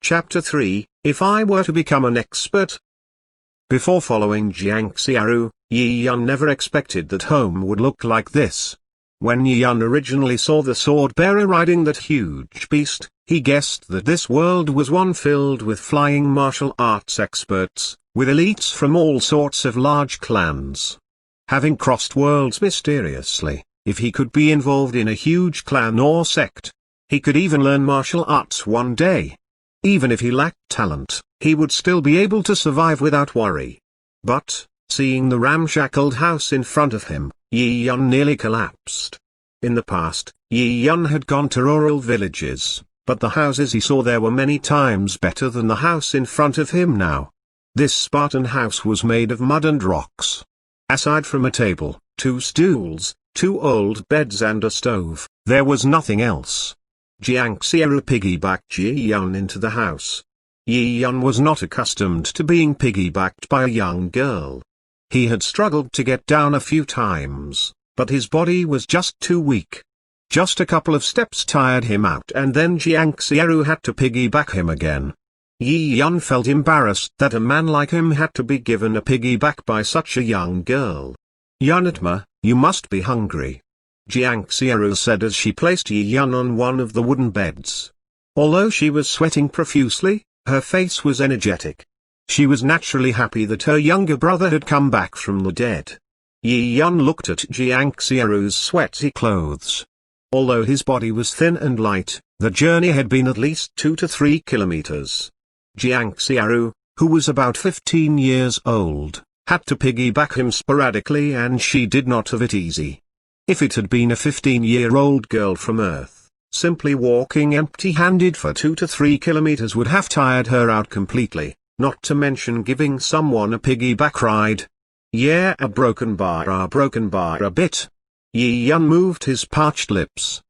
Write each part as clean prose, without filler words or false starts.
Chapter 3, If I Were to Become an Expert. Before following Jiang Xiaoru, Yi Yun never expected that home would look like this. When Yi Yun originally saw the sword-bearer riding that huge beast, he guessed that this world was one filled with flying martial arts experts, with elites from all sorts of large clans. Having crossed worlds mysteriously, if he could be involved in a huge clan or sect, he could even learn martial arts one day. Even if he lacked talent, he would still be able to survive without worry. But, seeing the ramshackled house in front of him, Yi Yun nearly collapsed. In the past, Yi Yun had gone to rural villages, but the houses he saw there were many times better than the house in front of him now. This Spartan house was made of mud and rocks. Aside from a table, 2 stools, 2 old beds and a stove, there was nothing else. Jiang Xiaoru piggybacked Yi Yun into the house. Yi Yun was not accustomed to being piggybacked by a young girl. He had struggled to get down a few times, but his body was just too weak. Just a couple of steps tired him out and then Jiang Xiaoru had to piggyback him again. Yi Yun felt embarrassed that a man like him had to be given a piggyback by such a young girl. "Yunatma, you must be hungry," Jiang Xiaoru said as she placed Yi Yun on one of the wooden beds. Although she was sweating profusely, her face was energetic. She was naturally happy that her younger brother had come back from the dead. Yi Yun looked at Jiang Xiaoru's sweaty clothes. Although his body was thin and light, the journey had been at least 2 to 3 kilometers. Jiang Xiaoru, who was about 15 years old, had to piggyback him sporadically and she did not have it easy. If it had been a 15-year-old girl from Earth, simply walking empty-handed for 2 to 3 kilometers would have tired her out completely, not to mention giving someone a piggyback ride. "Yeah, a broken bar a bit." Yi Yun moved his parched lips.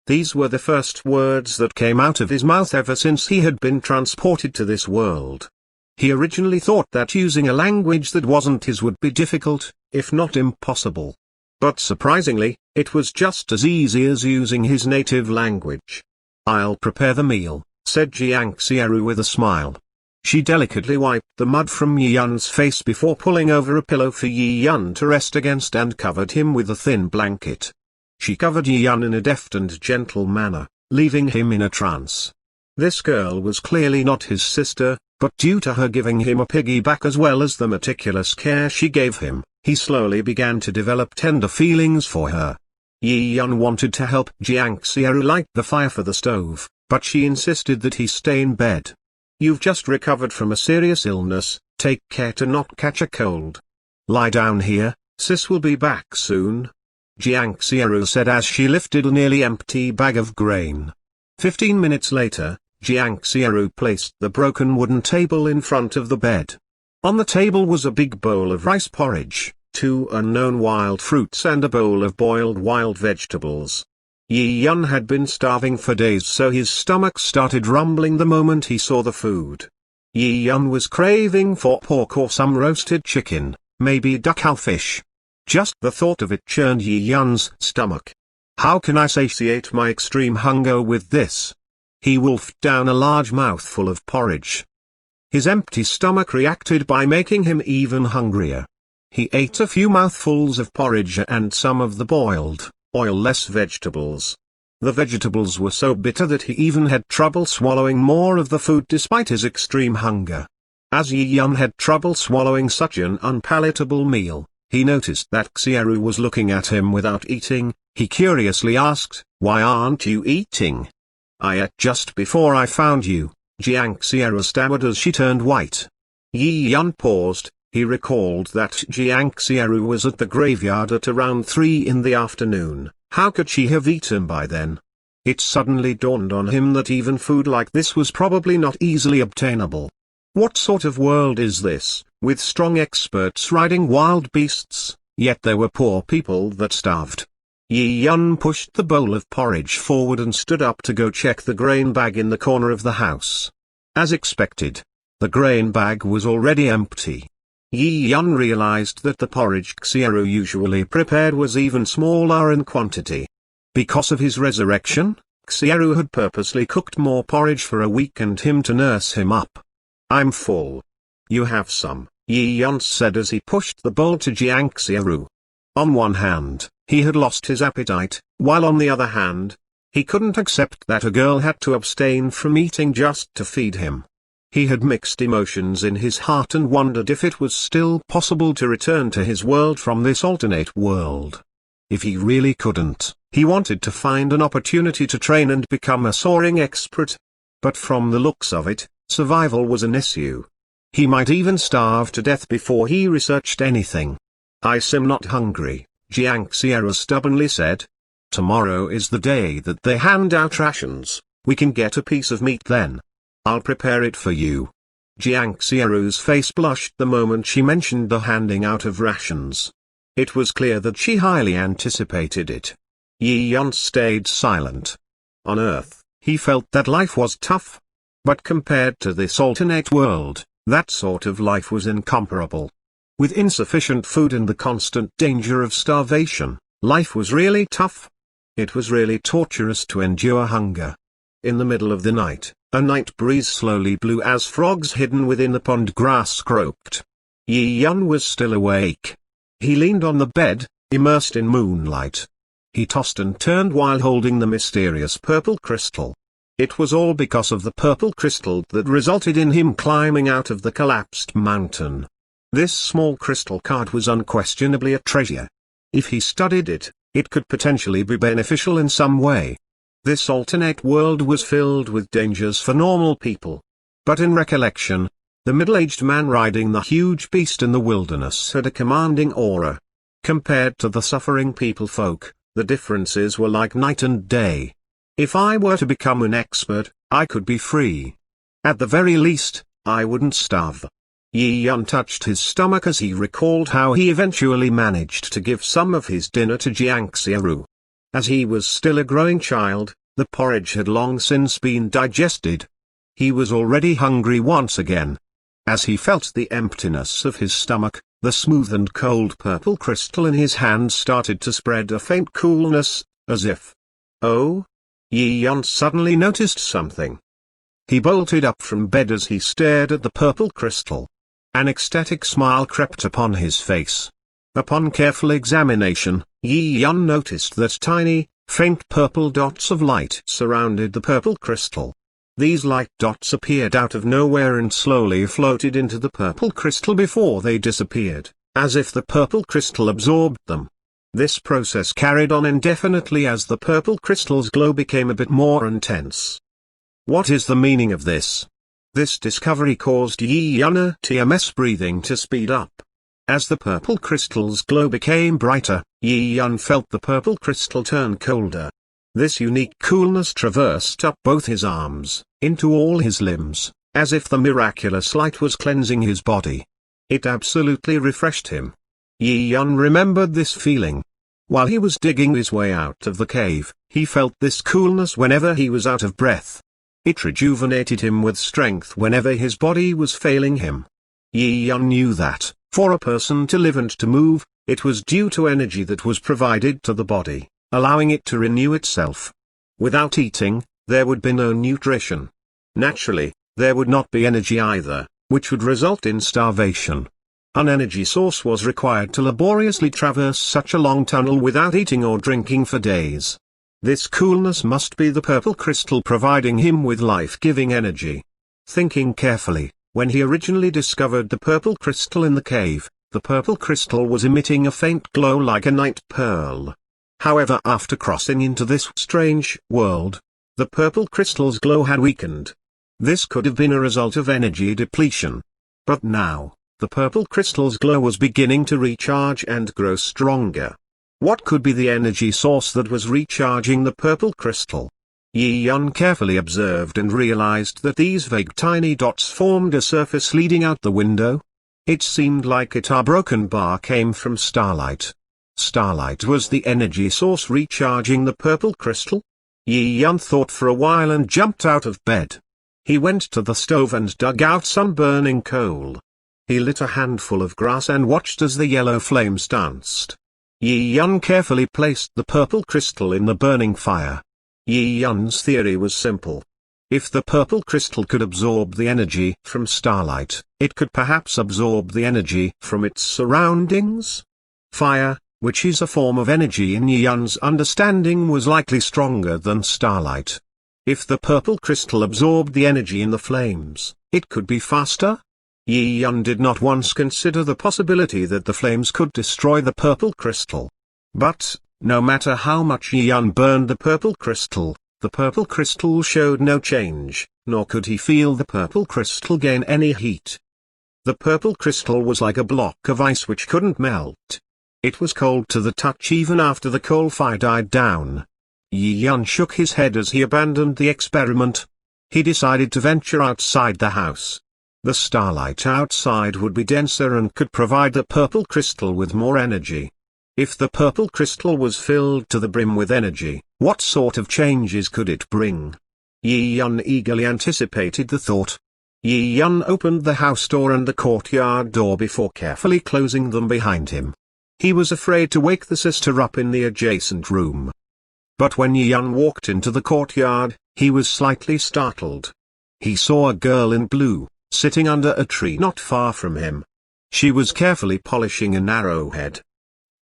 These were the first words that came out of his mouth ever since he had been transported to this world. He originally thought that using a language that wasn't his would be difficult, if not impossible. But surprisingly, it was just as easy as using his native language. "I'll prepare the meal," said Jiang Xiaoru with a smile. She delicately wiped the mud from Yi Yun's face before pulling over a pillow for Yi Yun to rest against and covered him with a thin blanket. She covered Yi Yun in a deft and gentle manner, leaving him in a trance. This girl was clearly not his sister, but due to her giving him a piggyback as well as the meticulous care she gave him, he slowly began to develop tender feelings for her. Yi Yun wanted to help Jiang Xiaoru light the fire for the stove, but she insisted that he stay in bed. "You've just recovered from a serious illness, take care to not catch a cold. Lie down here, sis will be back soon," Jiang Xiaoru said as she lifted a nearly empty bag of grain. 15 minutes later, Jiang Xiaoru placed the broken wooden table in front of the bed. On the table was a big bowl of rice porridge, 2 unknown wild fruits and a bowl of boiled wild vegetables. Yi Yun had been starving for days so his stomach started rumbling the moment he saw the food. Yi Yun was craving for pork or some roasted chicken, maybe duck or fish. Just the thought of it churned Yi Yun's stomach. "How can I satiate my extreme hunger with this?" He wolfed down a large mouthful of porridge. His empty stomach reacted by making him even hungrier. He ate a few mouthfuls of porridge and some of the boiled, oil-less vegetables. The vegetables were so bitter that he even had trouble swallowing more of the food despite his extreme hunger. As Yi Yun had trouble swallowing such an unpalatable meal, he noticed that Xiaoru was looking at him without eating. He curiously asked, "Why aren't you eating?" "I ate just before I found you," Jiang Xiaoru stammered as she turned white. Yi Yun paused. He recalled that Jiang Xiaoru was at the graveyard at around 3 in the afternoon. How could she have eaten by then? It suddenly dawned on him that even food like this was probably not easily obtainable. What sort of world is this, with strong experts riding wild beasts, yet there were poor people that starved? Yi Yun pushed the bowl of porridge forward and stood up to go check the grain bag in the corner of the house. As expected, the grain bag was already empty. Yi Yun realized that the porridge Xiaoru usually prepared was even smaller in quantity. Because of his resurrection, Xiaoru had purposely cooked more porridge for a weakened him to nurse him up. "I'm full. You have some," Yi Yun said as he pushed the bowl to Jiang Xiaoru. On one hand, he had lost his appetite, while on the other hand, he couldn't accept that a girl had to abstain from eating just to feed him. He had mixed emotions in his heart and wondered if it was still possible to return to his world from this alternate world. If he really couldn't, he wanted to find an opportunity to train and become a soaring expert. But from the looks of it, survival was an issue. He might even starve to death before he researched anything. "I'm not hungry," Jiang Xiaoru stubbornly said. "Tomorrow is the day that they hand out rations. We can get a piece of meat then. I'll prepare it for you." Jiang Xiaoru's face blushed the moment she mentioned the handing out of rations. It was clear that she highly anticipated it. Yi Yun stayed silent. On Earth, he felt that life was tough. But compared to this alternate world, that sort of life was incomparable. With insufficient food and the constant danger of starvation, life was really tough. It was really torturous to endure hunger. In the middle of the night, a night breeze slowly blew as frogs hidden within the pond grass croaked. Yi Yun was still awake. He leaned on the bed, immersed in moonlight. He tossed and turned while holding the mysterious purple crystal. It was all because of the purple crystal that resulted in him climbing out of the collapsed mountain. This small crystal card was unquestionably a treasure. If he studied it, it could potentially be beneficial in some way. This alternate world was filled with dangers for normal people. But in recollection, the middle-aged man riding the huge beast in the wilderness had a commanding aura. Compared to the suffering people folk, the differences were like night and day. If I were to become an expert, I could be free. At the very least, I wouldn't starve. Yi Yun touched his stomach as he recalled how he eventually managed to give some of his dinner to Jiang Xiaoru. As he was still a growing child, the porridge had long since been digested. He was already hungry once again. As he felt the emptiness of his stomach, the smooth and cold purple crystal in his hand started to spread a faint coolness, as if... Oh? Yi Yun suddenly noticed something. He bolted up from bed as he stared at the purple crystal. An ecstatic smile crept upon his face. Upon careful examination, Yi Yun noticed that tiny, faint purple dots of light surrounded the purple crystal. These light dots appeared out of nowhere and slowly floated into the purple crystal before they disappeared, as if the purple crystal absorbed them. This process carried on indefinitely as the purple crystal's glow became a bit more intense. What is the meaning of this? This discovery caused Yi Yun's TMS breathing to speed up. As the purple crystal's glow became brighter, Yi Yun felt the purple crystal turn colder. This unique coolness traversed up both his arms, into all his limbs, as if the miraculous light was cleansing his body. It absolutely refreshed him. Yi Yun remembered this feeling. While he was digging his way out of the cave, he felt this coolness whenever he was out of breath. It rejuvenated him with strength whenever his body was failing him. Yi Yun knew that, for a person to live and to move, it was due to energy that was provided to the body, allowing it to renew itself. Without eating, there would be no nutrition. Naturally, there would not be energy either, which would result in starvation. An energy source was required to laboriously traverse such a long tunnel without eating or drinking for days. This coolness must be the purple crystal providing him with life-giving energy. Thinking carefully, when he originally discovered the purple crystal in the cave, the purple crystal was emitting a faint glow like a night pearl. However, after crossing into this strange world, the purple crystal's glow had weakened. This could have been a result of energy depletion. But now, the purple crystal's glow was beginning to recharge and grow stronger. What could be the energy source that was recharging the purple crystal? Yi Yun carefully observed and realized that these vague tiny dots formed a surface leading out the window. It seemed like a broken bar came from starlight. Starlight was the energy source recharging the purple crystal? Yi Yun thought for a while and jumped out of bed. He went to the stove and dug out some burning coal. He lit a handful of grass and watched as the yellow flames danced. Yi Yun carefully placed the purple crystal in the burning fire. Yi Yun's theory was simple. If the purple crystal could absorb the energy from starlight, it could perhaps absorb the energy from its surroundings. Fire, which is a form of energy in Yi Yun's understanding, was likely stronger than starlight. If the purple crystal absorbed the energy in the flames, it could be faster. Yi Yun did not once consider the possibility that the flames could destroy the purple crystal. But, no matter how much Yi Yun burned the purple crystal showed no change, nor could he feel the purple crystal gain any heat. The purple crystal was like a block of ice which couldn't melt. It was cold to the touch even after the coal fire died down. Yi Yun shook his head as he abandoned the experiment. He decided to venture outside the house. The starlight outside would be denser and could provide the purple crystal with more energy. If the purple crystal was filled to the brim with energy, what sort of changes could it bring? Yi Yun eagerly anticipated the thought. Yi Yun opened the house door and the courtyard door before carefully closing them behind him. He was afraid to wake the sister up in the adjacent room. But when Yi Yun walked into the courtyard, he was slightly startled. He saw a girl in blue, sitting under a tree not far from him. She was carefully polishing an arrowhead.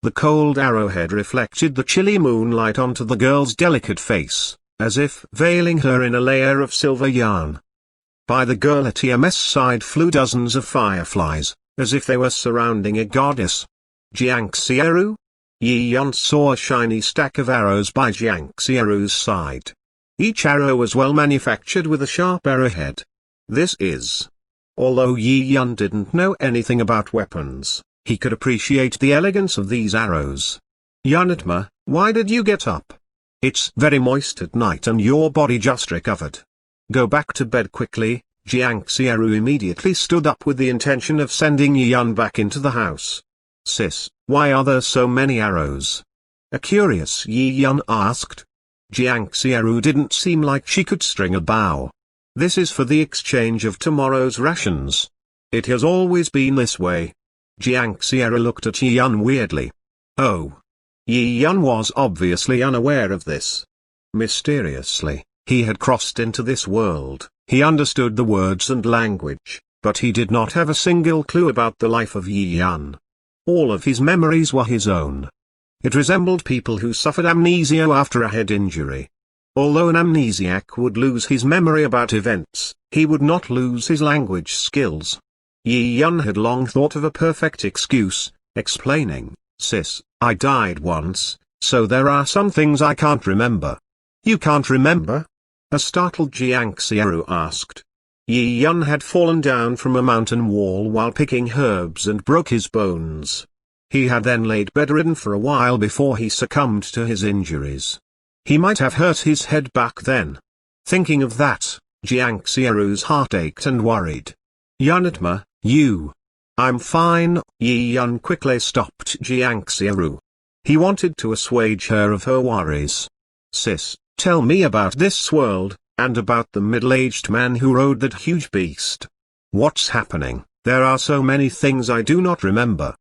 The cold arrowhead reflected the chilly moonlight onto the girl's delicate face, as if veiling her in a layer of silver yarn. By the girl at EMS side flew dozens of fireflies, as if they were surrounding a goddess. Jiangxieru? Yi Yun saw a shiny stack of arrows by Jiangxieru's side. Each arrow was well manufactured with a sharp arrowhead. This is. Although Yi Yun didn't know anything about weapons, he could appreciate the elegance of these arrows. Yunitma, why did you get up? It's very moist at night and your body just recovered. Go back to bed quickly. Jiangxieru immediately stood up with the intention of sending Yi Yun back into the house. Sis, why are there so many arrows? A curious Yi Yun asked. Jiangxieru didn't seem like she could string a bow. This is for the exchange of tomorrow's rations. It has always been this way. Jiangxieru looked at Yi Yun weirdly. Oh. Yi Yun was obviously unaware of this. Mysteriously, he had crossed into this world. He understood the words and language, but he did not have a single clue about the life of Yi Yun. All of his memories were his own. It resembled people who suffered amnesia after a head injury. Although an amnesiac would lose his memory about events, he would not lose his language skills. Yi Yun had long thought of a perfect excuse, explaining, Sis, I died once, so there are some things I can't remember. You can't remember? A startled Jiangxieru asked. Yi Yun had fallen down from a mountain wall while picking herbs and broke his bones. He had then laid bedridden for a while before he succumbed to his injuries. He might have hurt his head back then. Thinking of that, Jiangxieru's heart ached and worried. Yunitma, you. I'm fine. Yi Yun quickly stopped Jiangxieru. He wanted to assuage her of her worries. Sis, tell me about this world, and about the middle-aged man who rode that huge beast. What's happening? There are so many things I do not remember.